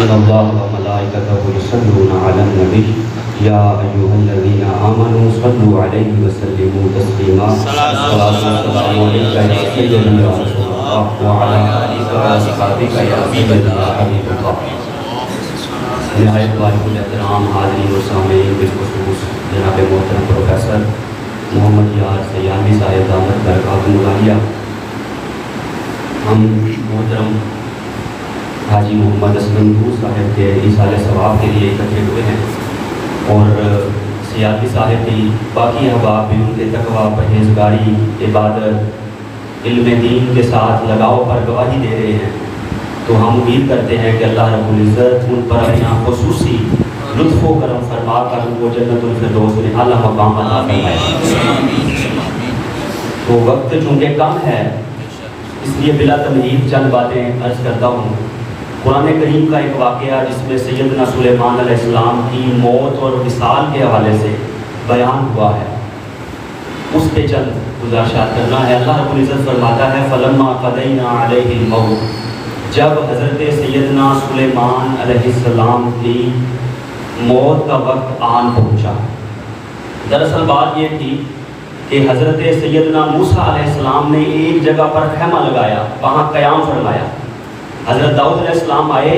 ان اللہ و ملائکتہ یصلون علی النبی یا ایھا الذین آمنوا صلوا علیہ وسلموا تسلیما صلاۃ و سلام علیک یا سیدی یا رسول اللہ وعلی آلک و اصحابک یا سیدی یا حبیب اللہ۔ نہایت واجب الاحترام حاضرین و سامعین، بالخصوص جناب محترم پروفیسر محمد یار سیامی صاحب دامت برکاتہ العالیہ، ہم محترم حاجی محمد اسلم صاحب کے ایصال ثواب کے لیے اکٹھے ہوئے ہیں، اور سیاسی صاحب بھی، باقی احباب بھی ان کے تقویٰ، پرہیزگاری، عبادت، علم دین کے ساتھ لگاؤ پر گواہی دے رہے ہیں۔ تو ہم امید کرتے ہیں کہ اللہ رب العزت ان پر اپنا خصوصی لطف و کرم فرما کر ان کو جنت الفردوس میں اعلیٰ مقام عطا فرمائے۔ تو وقت چونکہ کم ہے اس لیے بلا تمہید چند باتیں عرض کرتا ہوں۔ قرآن کریم کا ایک واقعہ جس میں سیدنا سلیمان علیہ السلام کی موت اور وصال کے حوالے سے بیان ہوا ہے، اس پہ چند گزارشات کرنا ہے۔ اللہ رب العزت فرماتا ہے فَلَمَّا قَضَيْنَا عَلَيْهِ الْمَوْتَ، جب حضرت سیدنا سلیمان علیہ السلام کی موت کا وقت آن پہنچا۔ دراصل بات یہ تھی کہ حضرت سیدنا موسیٰ علیہ السلام نے ایک جگہ پر خیمہ لگایا، وہاں قیام فرمایا۔ حضرت داؤد علیہ السلام آئے،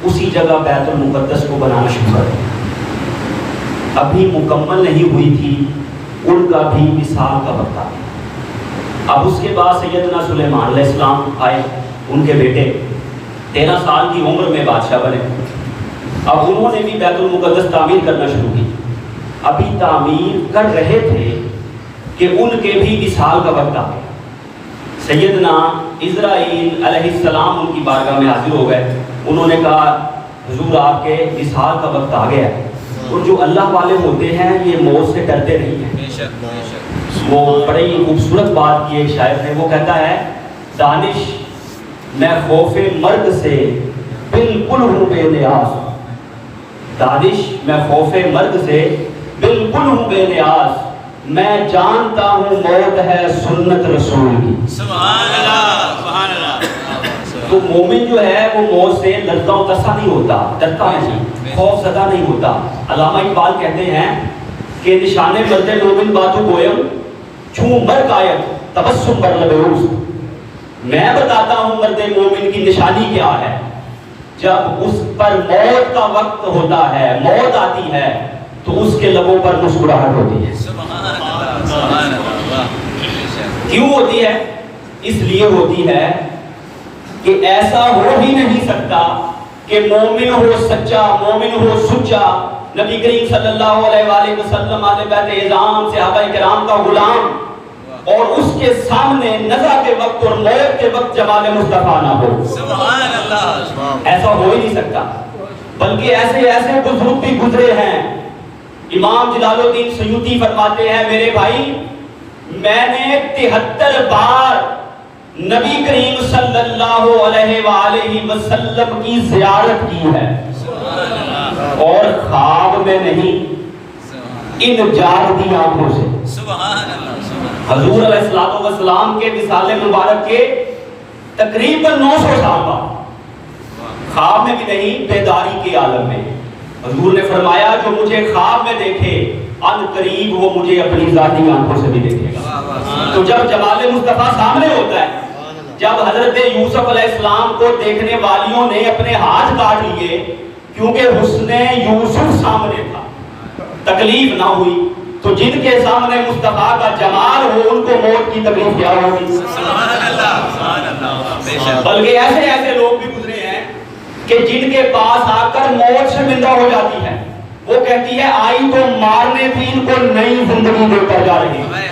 اسی جگہ بیت المقدس کو بنانا شروع کر دیا۔ ابھی مکمل نہیں ہوئی تھی، ان کا بھی وصال کا وقت آ گیا۔ اب اس کے بعد سیدنا سلیمان علیہ السلام آئے، ان کے بیٹے 13 سال کی عمر میں بادشاہ بنے۔ اب انہوں نے بھی بیت المقدس تعمیر کرنا شروع کی۔ ابھی تعمیر کر رہے تھے کہ ان کے بھی وصال کا وقت آ گیا۔ سیدنا عزرائیل علیہ السلام ان کی بارگاہ میں حاضر ہو گئے۔ انہوں نے کہا حضور آپ کے وصال کا وقت آ گیا ہے۔ اور جو اللہ والے ہوتے ہیں یہ موت سے ڈرتے نہیں ہیں۔ وہ بڑی خوبصورت بات کی ایک شاعر نے، وہ کہتا ہے دانش میں خوف مرگ سے بالکل ہوں بے نیاز، دانش میں خوف مرگ سے بالکل ہوں بے نیاز، میں جانتا ہوں موت ہے سنت رسول کی۔ سبحان اللہ، سبحان اللہ۔ تو مومن جو ہے وہ موت سے لرزہ و ترسا نہیں ہوتا، ڈرتا نہیں، خوف زدہ نہیں ہوتا۔ علامہ اقبال کہتے ہیں کہ نشان مرد مومن باتو گویم چوں مرگ آیت تبسم بر لب روز، میں بتاتا ہوں مرد مومن کی نشانی کیا ہے۔ جب اس پر موت کا وقت ہوتا ہے، موت آتی ہے، تو اس کے لبوں پر مسکراہٹ ہوتی ہے۔ کیوں ہوتی ہے؟ اس لیے ہوتی ہے کہ ایسا ہو ہی نہیں سکتا کہ مومن ہو سچا، مومن ہو سچا، نبی کریم صلی اللہ علیہ وآلہ وسلم اہل بیت اعظام صحابہ کرام کا غلام، اور اس کے سامنے نزع کے وقت اور موت کے وقت جمال مصطفیٰ نہ ہو۔ سبحان اللہ، ایسا ہو ہی نہیں سکتا۔ بلکہ ایسے ایسے بزرگ بھی گزرے ہیں۔ امام جلال الدین سیوطی فرماتے ہیں میرے بھائی، میں نے 73 بار نبی کریم صلی اللہ علیہ وآلہ وسلم کی زیارت کی ہے، اور خواب میں نہیں، ان جاگتی آنکھوں سے۔ سبحان اللہ، حضور علیہ السلام کے وصال مبارک کے تقریباً 900 سال بعد، خواب میں بھی نہیں، بیداری کے عالم میں، حضور نے فرمایا جو مجھے خواب میں دیکھے ان قریب وہ مجھے اپنی ذاتی آنکھوں سے بھی دیکھے گا۔ تو جب جمال مصطفیٰ سامنے ہوتا ہے، جب حضرت یوسف علیہ السلام کو دیکھنے والیوں نے اپنے ہاتھ کاٹ لیے کیونکہ حسن یوسف سامنے تھا، تکلیف نہ ہوئی، تو جن کے سامنے مصطفیٰ کا جمال ہو ان کو موت کی تکلیف کیا ہوگی؟ سبحان اللہ، سبحان اللہ۔ بلکہ ایسے ایسے لوگ بھی گزرے ہیں کہ جن کے پاس آ کر موت شرمندہ ہو جاتی ہے، وہ کہتی ہے آئی تو مارنے تھی، ان کو نئی زندگی دے کر جا رہی ہے۔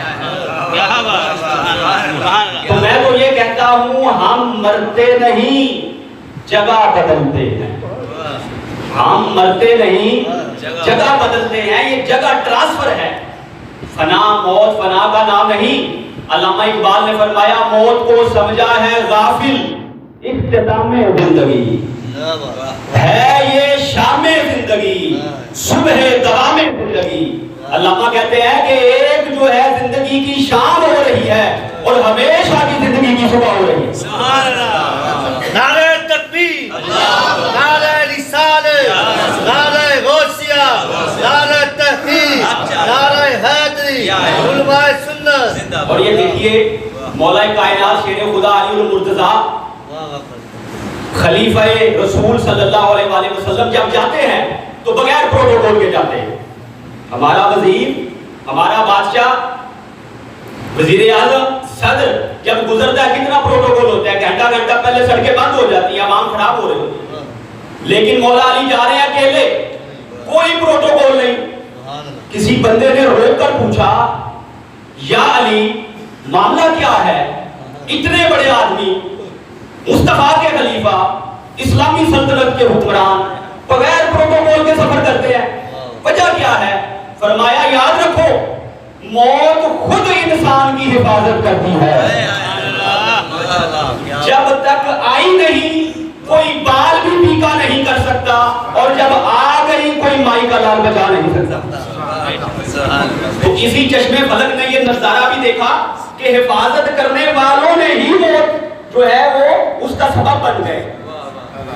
تو میں تو یہ کہتا ہوں ہم مرتے نہیں، جگہ بدلتے ہیں۔ ہم مرتے نہیں، جگہ بدلتے ہیں، یہ جگہ ٹرانسفر ہے۔ فنا، موت فنا کا نام نہیں۔ علامہ اقبال نے فرمایا موت کو سمجھا ہے غافل اختتام زندگی، ہے یہ شام زندگی صبح دوام زندگی۔ علامہ کہتے ہیں کہ ایک جو ہے زندگی کی شام ہو رہی ہے اور ہمیشہ کی زندگی کی صبح ہو رہی ہے۔ سبحان اللہ، نعرہ تکبیر، نعرہ رسالت۔ یہ دیکھیے مولا کائنات شیر خدا علی المرتضیٰ خلیفہ رسول صلی اللہ علیہ وآلہ وسلم جب جاتے ہیں تو بغیر پروٹوکول کے جاتے ہیں. ہمارا وزیر، ہمارا بادشاہ، وزیر اعظم، صدر جب گزرتا ہے کتنا پروٹوکول ہوتا ہے، گھنٹہ گھنٹہ پہلے سڑکیں بند ہو جاتی ہیں، عوام خراب ہو رہے ہوتے ہیں. لیکن مولا علی جا رہے ہیں اکیلے، کوئی پروٹوکول نہیں. کسی بندے نے روک کر پوچھا یا علی معاملہ کیا ہے؟ اتنے بڑے آدمی، مصطفیٰ کے خلیفہ، اسلامی سلطنت کے حکمران بغیر پروٹوکول کے سفر کرتے ہیں، وجہ کیا ہے؟ فرمایا یاد رکھو موت خود انسان کی حفاظت کرتی ہے. جب تک آئی نہیں کوئی بال بھی پیکا نہیں کر سکتا، اور جب آ گئی کوئی مائی کا لال بچا نہیں سکتا. تو اسی چشمے فلک نے یہ نظارہ بھی دیکھا کہ حفاظت کرنے والوں نے ہی موت جو ہے وہ اس کا سبب بن گئے.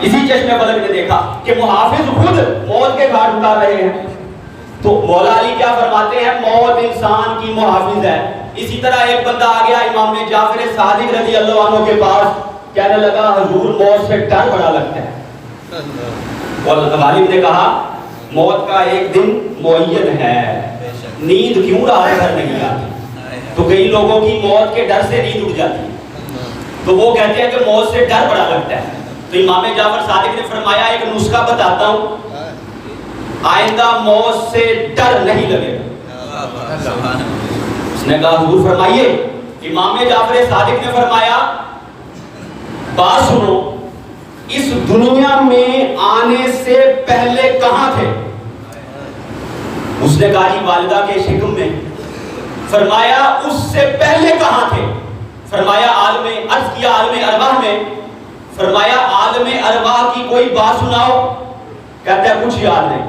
اسی چشمے فلک نے دیکھا کہ محافظ خود موت کے گھاٹ اتار رہے ہیں. تو مولا علی کیا فرماتے ہیں؟ موت انسان کی محافظ ہے. اسی طرح ایک بندہ آ گیا امام جعفر صادق رضی اللہ عنہ کے پاس، کہنے لگا حضور موت سے ڈر بڑا لگتا ہے. اور غالب نے کہا موت کا ایک دن معین ہے، نیند کیوں رات بھر نہیں آتی؟ تو کئی لوگوں کی موت کے ڈر سے نیند اٹھ جاتی ہے، تو وہ کہتے ہیں کہ موت سے ڈر بڑا لگتا ہے. تو امام جعفر صادق نے فرمایا ایک نسخہ بتاتا ہوں، آئندہ موت سے ڈر نہیں لگے گا. اس نے کہا حضور فرمائیے. امام جعفر صادق نے فرمایا بات سنو، اس دنیا میں آنے سے پہلے کہاں تھے؟ اس نے کہا جی والدہ کے شکم میں. فرمایا اس سے پہلے کہاں تھے؟ فرمایا عالم، عرض کیا عالم ارواح میں. فرمایا عالم ارواح کی کوئی بات سناؤ. کہتا ہے کچھ یاد نہیں.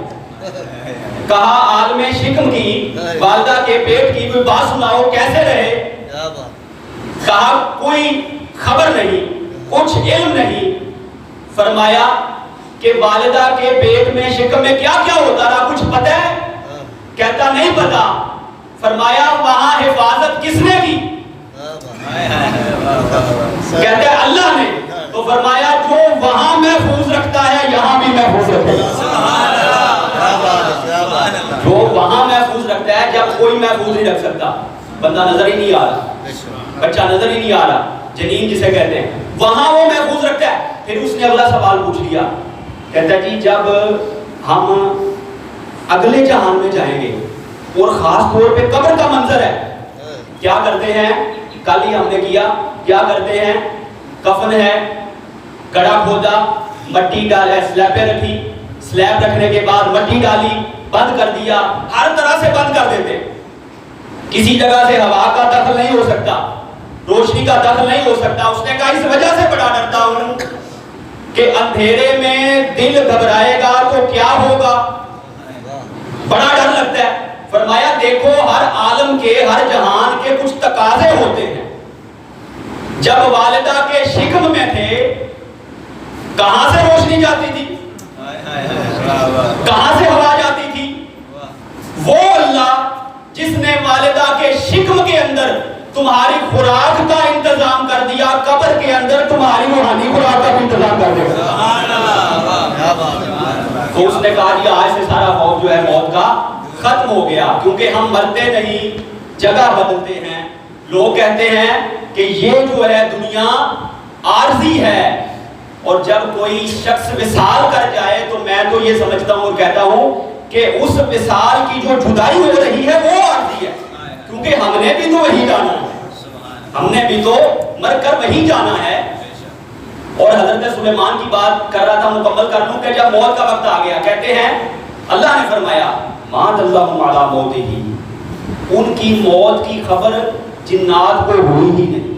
کہا عالم شکم کی، والدہ کے پیٹ کی کوئی بات سناؤ، کیسے رہے؟ کہا کوئی خبر نہیں، کچھ علم نہیں. فرمایا کہ والدہ کے پیٹ میں شکم میں کیا کیا ہوتا رہا، کچھ پتہ ہے؟ کہتا نہیں پتا. فرمایا وہاں حفاظت کس نے کی؟ کہتے ہیں اللہ نے. تو فرمایا جو وہاں محفوظ رکھتا ہے یہاں بھی محفوظ رکھے گا. جو وہاں محفوظ رکھتا ہے جب کوئی محفوظ نہیں رکھ سکتا. بندہ نظر ہی نہیں آ رہا، بچہ نظر ہی نہیں آ رہا، جنین جسے کہتے ہیں، وہاں وہ محفوظ رکھتا ہے. پھر اس نے اگلا سوال پوچھ لیا. کہتا ہے جی جب ہم اگلے جہان میں جائیں گے اور خاص طور پہ قبر کا منظر ہے، کیا کرتے ہیں؟ کل ہی ہم نے کیا. کیا کرتے ہیں؟ کفن ہے، گڑھا کھودا، مٹی ڈالا، سلیبیں رکھی، سلیب رکھنے کے بعد مٹی ڈالی، بند کر دیا، ہر طرح سے بند کر دیتے. کسی جگہ سے ہوا کا دخل نہیں ہو سکتا، روشنی کا دخل نہیں ہو سکتا. اس نے کہا اس وجہ سے بڑا ڈرتا ہوں کہ اندھیرے میں دل گھبرائے گا تو کیا ہوگا، بڑا ڈر لگتا ہے. فرمایا دیکھو ہر عالم کے، ہر جہان کے کچھ تقاضے ہوتے ہیں. جب والدہ کے شکم میں تھے کہاں سے روشنی جاتی تھی، کہاں سے ہوا جاتی تھی؟ وہ اللہ جس نے والدہ کے شکم کے اندر تمہاری خوراک کا انتظام کر دیا، قبر کے اندر تمہاری روحانی خوراک کا انتظام کر دیا. تو اس نے کہا جی آج سے سارا خوف جو ہے موت کا ختم ہو گیا، کیونکہ ہم مرتے نہیں، جگہ بدلتے ہیں. لوگ کہتے ہیں کہ یہ جو ہے دنیا عارضی ہے، اور جب کوئی شخص وصال کر جائے تو میں تو یہ سمجھتا ہوں اور کہتا ہوں کہ اس وصال کی جو جدائی ہو رہی ہے وہ عارضی ہے، کیونکہ ہم نے بھی تو وہی جانا ہے، ہم نے بھی تو مر کر وہی جانا ہے. اور حضرت سلیمان کی بات کر رہا تھا، مکمل کر لوں کہ جب موت کا وقت آ گیا، کہتے ہیں اللہ نے فرمایا مَا دَلَّهُمْ عَلَىٰ مَوْتِهِ، ان کی موت کی خبر جنات کو ہوئی ہی نہیں،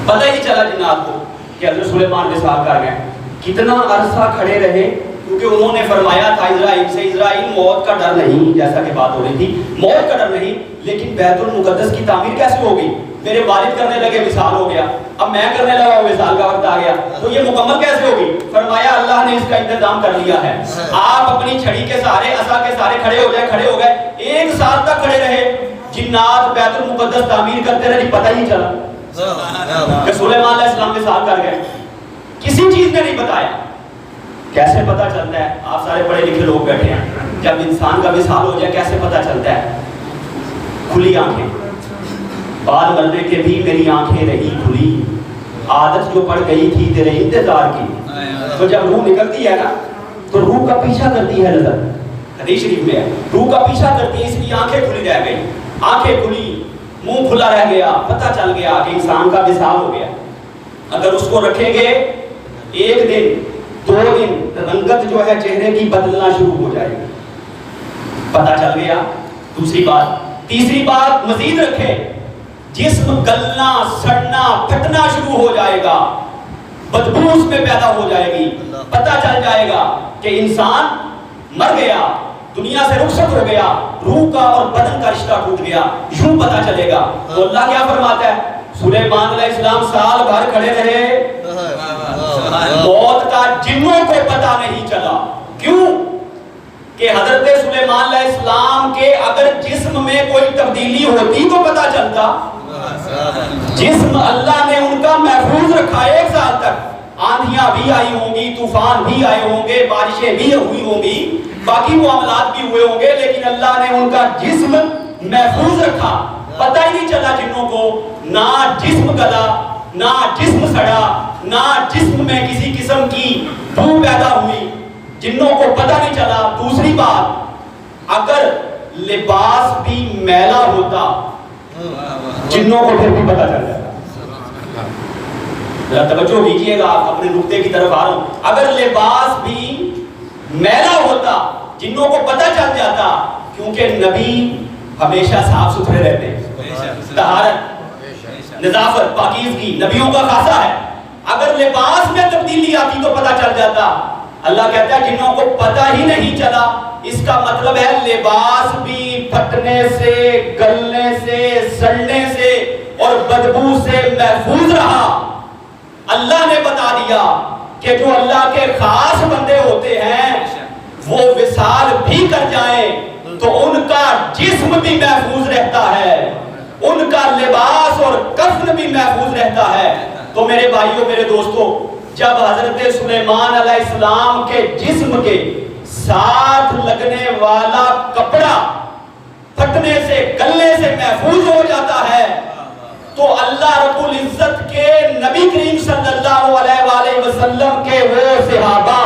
پتہ ہی چلا جنات کو کہ حضرت سلیمان وصال کر گئے. کتنا عرصہ کھڑے رہے، کیونکہ انہوں نے فرمایا تھا اسرائیل سے، اسرائیل موت کا ڈر نہیں، جیسا کہ بات ہو رہی تھی موت کا ڈر نہیں، لیکن بیت المقدس کی تعمیر کیسے ہوگی؟ میرے والد کرنے لگے وصال ہو گیا، اب میں کرنے لگا وصال کا وقت آ گیا، تو یہ مکمل کیسے ہوگی؟ فرمایا اللہ نے اس کا انتظام کر لیا ہے. آپ اپنی چھڑی کے سہارے، عصا کے سہارے کھڑے ہو گئے، 1 سال تک کھڑے رہے. جنات بیت المقدس تعمیر کرتے رہے، پتہ ہی نہیں چلا کہ سلیمان علیہ السلام وصال کر گئے، کسی چیز نے نہیں بتایا۔ کیسے پتہ چلتا ہے؟ آپ سارے پڑھے لکھے لوگ بیٹھے ہیں، جب انسان کا وصال ہو جائے کیسے پتہ چلتا ہے؟ کھلی آنکھیں، بال مرنے کے بھی میری آنکھیں رہی کھلی، عادت جو پڑ گئی تھی تیرے انتظار کی۔ تو جب روح نکلتی ہے نا تو روح کا پیچھا کرتی ہے نظر، حدیث شریف میں ہے روح کا پیچھا کرتی ہے، اس لیے آنکھیں کھلی رہ گئی، آنکھیں کھلی، منہ کھلا رہ گیا، پتہ چل گیا کہ انسان کا وصال ہو گیا۔ اگر اس کو رکھیں گے ایک دن 2 دن، رنگت جو ہے چہرے کی بدلنا شروع ہو جائے گی، پتہ چل گیا۔ دوسری بات، تیسری بات مزید رکھے، جسم گلنا سڑنا پھٹنا شروع ہو جائے گا، بدبو اس میں پیدا ہو جائے گی، پتہ چل جائے گا کہ انسان مر گیا، دنیا سے رخصت ہو گیا، روح کا اور بدن کا رشتہ ٹوٹ گیا، یوں پتہ چلے گا۔ تو اللہ کیا فرماتا ہے؟ سلیمان علیہ السلام سال بھر کھڑے رہے، موت کا جنوں کو پتہ نہیں چلا۔ کیوں؟ کہ حضرت سلیمان علیہ السلام کے اگر جسم میں کوئی تبدیلی ہوتی تو پتہ چلتا۔ جسم اللہ نے ان کا محفوظ رکھا 1 سال تک، آندھیاں بھی آئی ہوں گی، طوفان بھی آئے ہوں گے، بارشیں بھی ہوئی ہوں گی، باقی معاملات بھی ہوئے ہوں گے، لیکن اللہ نے ان کا جسم محفوظ رکھا، پتہ ہی نہیں چلا جنوں کو، نہ جسم گلا، نہ جسم سڑا، نہ جسم میں کسی قسم کی بو پیدا ہوئی، جنوں کو پتہ نہیں چلا۔ دوسری بات، اگر لباس بھی میلا ہوتا جنوں کو پھر بھی پتہ چل جاتا۔ ذرا توجہ کیجئے گا، آپ اپنے نقطے کی طرف آ رہا ہوں۔ اگر لباس بھی میلا ہوتا جنوں کو پتہ چل جاتا، کیونکہ نبی ہمیشہ صاف ستھرے رہتے ہیں، طہارت، نظافت، پاکیزگی نبیوں کا خاصہ ہے۔ اگر لباس میں تبدیلی آتی تو پتہ چل جاتا۔ اللہ کہتا ہے جنوں کو پتہ ہی نہیں چلا، اس کا مطلب ہے لباس بھی پھٹنے سے، گلنے سے، سڑنے سے اور بدبو سے محفوظ رہا۔ اللہ نے بتا دیا کہ جو اللہ کے خاص بندے ہوتے ہیں وہ وصال بھی کر جائیں تو ان کا جسم بھی محفوظ رہتا ہے، ان کا لباس اور کفن بھی محفوظ رہتا ہے۔ تو میرے بھائیوں، میرے دوستوں، جب حضرت سلیمان علیہ السلام کے جسم کے ساتھ لگنے والا کپڑا پھٹنے سے گلنے سے محفوظ ہو جاتا ہے تو اللہ رب العزت کے نبی کریم صلی اللہ علیہ وآلہ وسلم کے وہ صحابہ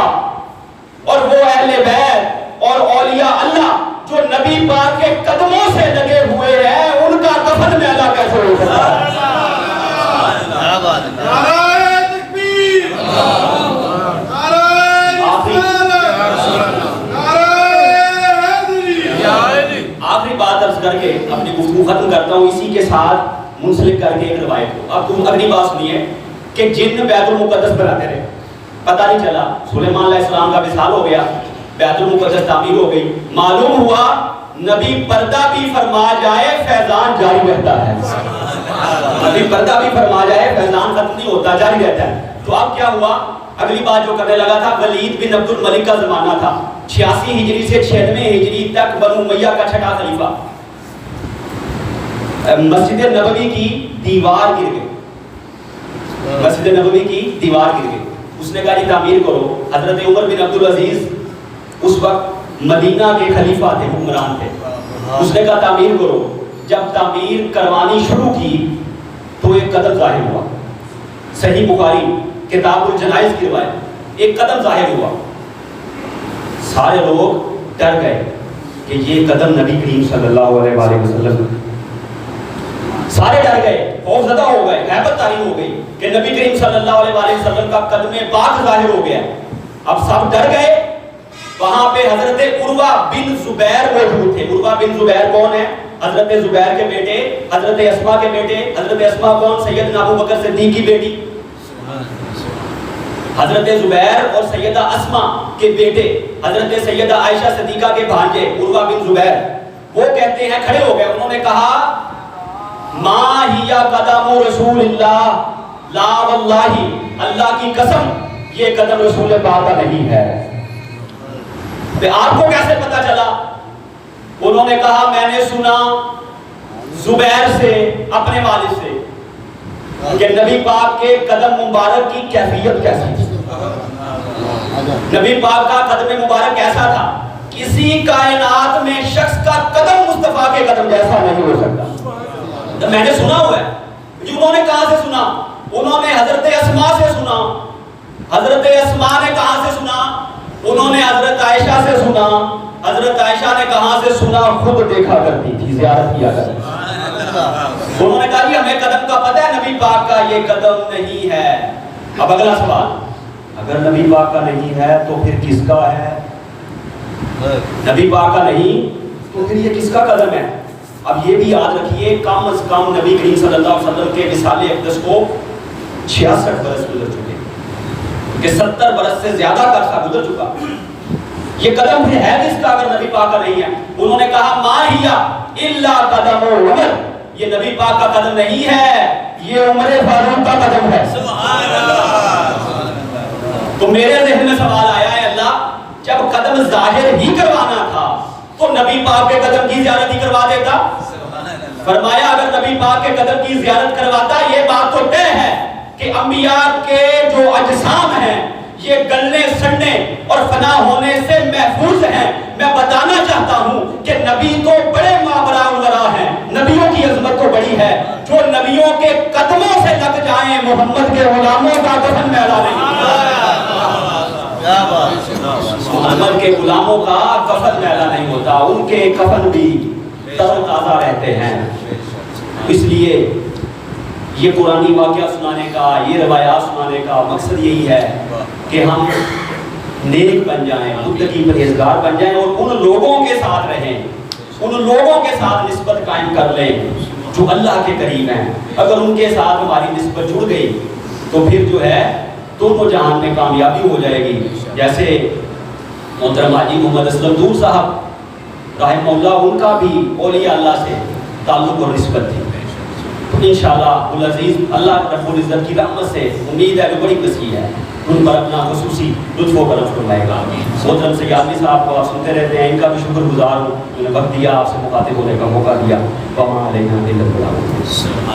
اور وہ اہل بیت اور اولیاء اللہ جو نبی پاک کے قدموں سے لگے ہوئے ہیں، ان کا کفن میلا کیسے ہو سکتا ہے؟ آخری بات عرض کر کے اپنی گفتگو ختم کرتا ہوں، اسی کے ساتھ منسلک کر کے ایک روایت کو اب تم اگلی بات سنیے کہ جن بیت المقدس بناتے رہے، پتہ نہیں چلا، سلیمان علیہ السلام کا وصال ہو گیا، بیت المقدس تعمیر ہو گئی، معلوم ہوا نبی پردہ بھی فرما جائے فیضان جاری رہتا ہے، نبی پردہ بھی فرما جائے فیضان ختم نہیں ہوتا، جاری رہتا ہے۔ تو اب کیا ہوا؟ اگلی بات جو کرنے لگا تھا، ولید بن عبد الملک کا زمانہ تھا، 86 ہجری سے 96 ہجری تک بنو امیہ کا چھٹا خلیفہ۔ مسجد نبوی کی دیوار گر گئی، مسجد نبوی کی دیوار گر گئی، اس نے کہا جی تعمیر کرو۔ حضرت عمر بن عبد العزیز اس وقت مدینہ کے خلیفہ تھے، حکمران تھے، اس نے کہا تعمیر کرو۔ جب تعمیر کروانی شروع کی تو ایک قدم ظاہر ہوا، صحیح بخاری کتاب الجنائز کی روایت، ایک قدم ظاہر ہوا، سارے لوگ ڈر گئے کہ یہ قدم نبی کریم صلی اللہ علیہ وآلہ وسلم، سارے ڈر گئے، خوف زدہ ہو گئے، ہیبت طاری ہو گئی کہ نبی کریم صلی اللہ علیہ وآلہ وسلم کا قدم پاک ظاہر ہو گیا۔ اب سب ڈر گئے۔ وہاں پہ حضرت عروہ بن زبیر موجود تھے۔ عروہ بن زبیر کون ہے؟ حضرت زبیر کے بیٹے، حضرت اسماء کے بیٹے۔ حضرت اسماء کون؟ سیدنا ابو بکر صدیق کی بیٹی۔ حضرت زبیر اور سیدہ اسماء کے بیٹے، حضرت سیدہ عائشہ صدیقہ کے بھانجے عروہ بن زبیر، وہ کہتے ہیں، کھڑے ہو گئے، انہوں نے کہا ما ہی قدم رسول اللہ لا واللہ، اللہ کی قسم یہ قدم رسول پاک کا نہیں ہے۔ آپ کو کیسے پتا چلا؟ انہوں نے کہا میں نے سنا زبیر سے اپنے والد سے کہ نبی پاک کے قدم مبارک کی کیفیت کیسی تھی. نبی پاک کا قدم مبارک ایسا تھا کسی کائنات میں شخص کا قدم مصطفیٰ کے قدم جیسا نہیں ہو سکتا. تو میں نے سنا ہوا ہے. انہوں نے کہاں سے سنا؟ انہوں نے حضرت اسماء سے سنا. حضرت اسماء نے کہاں سے سنا؟ انہوں نے حضرت عائشہ سے سنا. حضرت عائشہ نے کہاں سے سنا؟ خود دیکھا کرتی تھی, زیارت کیا کرتی تھی. انہوں نے کہا کہ ہمیں قدم کا پتہ ہے, نبی پاک کا یہ قدم نہیں ہے. اب اگلا سوال, اگر نبی پاک کا نہیں ہے تو پھر کس کا ہے؟ نبی پاک کا نہیں تو پھر یہ کس کا قدم ہے؟ اب یہ بھی یاد رکھیے, کم از کم نبی کریم صلی اللہ علیہ وسلم کے وصال اقدس کو 66 برس گزر چکے, کہ 70 برس سے زیادہ کا عرصہ گزر چکا. یہ قدم پھر ہے کس کا اگر نبی پاک کا نہیں ہے؟ انہوں نے کہا ما ہیا الا قدم عمر, یہ نبی پاک کا قدم نہیں ہے, یہ عمر فاروق کا قدم ہے. سبحان اللہ. تو میرے ذہن میں سوال آیا ہے, اللہ جب قدم ظاہر ہی کروانا تھا تو نبی پاک کے قدم کی زیارت ہی کروا دیتا. فرمایا اگر نبی پاک کے قدم کی زیارت کرواتا, یہ بات تو طے ہے کہ انبیاء کے جو اجسام ہیں یہ گلنے سڑنے اور فنا ہونے سے محفوظ ہیں. میں بتانا چاہتا ہوں کہ نبی تو بڑے مابرا الورا ہیں, نبیوں کی عظمت تو بڑی ہے. جو نبیوں کے قدموں سے لگ جائیں محمد کے غلاموں کا کفن میلا نہیں. محمد کے غلاموں کا کفن میلا نہیں ہوتا, ان کے کفن بھی تر و تازہ رہتے ہیں. اس لیے یہ قرآنی واقعہ سنانے کا, یہ روایات سنانے کا مقصد یہی ہے کہ ہم نیک بن جائیں, متقی پرہیزگار بن جائیں, اور ان لوگوں کے ساتھ رہیں, ان لوگوں کے ساتھ نسبت قائم کر لیں جو اللہ کے قریب ہیں. اگر ان کے ساتھ ہماری نسبت جڑ گئی تو پھر جو ہے دونوں جہان میں کامیابی ہو جائے گی. جیسے محترم حاجی محمد اسلم دور صاحب رحمہ اللہ, ان کا بھی اولیاء اللہ سے تعلق اور نسبت تھی. انشاءاللہ العزیز اللہ رب العزت کی رحمت سے امید ہے کہ بڑی وسیع ہے, ان پر اپنا خصوصی لطف و کرم فرمائے گا. محترم سیادی صاحب کو آپ سنتے رہتے ہیں, ان کا بھی شکر گزار ہوں, انہوں نے وقت دیا, آپ سے مخاطب ہونے کا موقع دیا. وما علینا الا البلاغ.